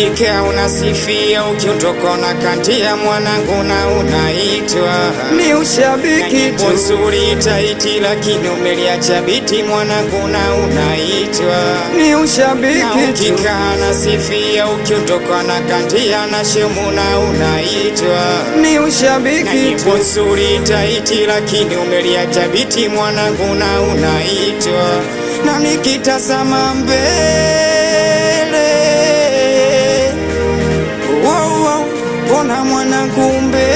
ukikaa unasifia, ukitoka unakandia mwanangu na unaitwa. Ni ushabiki tu. Nzuri taiti lakini umeliacha biti mwanangu na unaitwa. Ni ushabiki tu. Ukikaa unasifia, ukitoka unakandia na shemu na unaitwa. Ni ushabiki tu. Nzuri taiti lakini umeliacha biti mwanangu na unaitwa. Na nikitazama mbele, ona mwanangu mbele,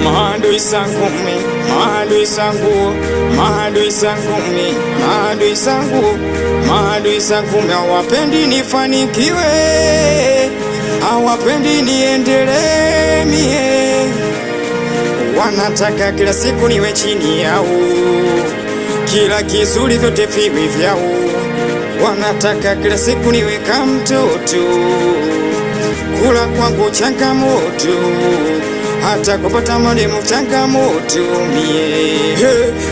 maadui zangu mimi, maadui zangu, maadui zangu mimi, maadui zangu, maadui zangu mimi hawapendi nifanikiwe, hawapendi niendelee mie, wanataka kila siku niwe chini yao, kila kizuri vyote viwe vyao, wanataka kila siku niwe kama mtoto, kula kwangu changamoto, hata kupata mwalimu changamoto mie.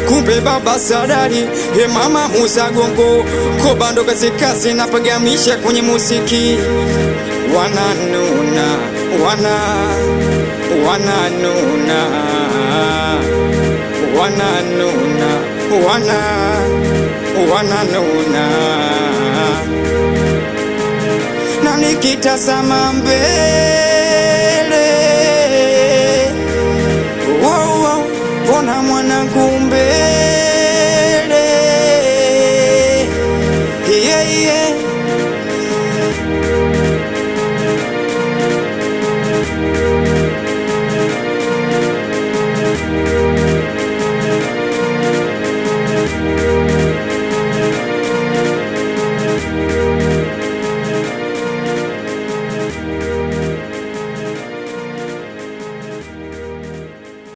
Kumbe baba Sadari, mama Musa Gongo, Kobando kazi napagamisha kwenye muziki. Wananuna, wananuna, wananuna. Na nikitazama mbele, ona mwanangu mbele,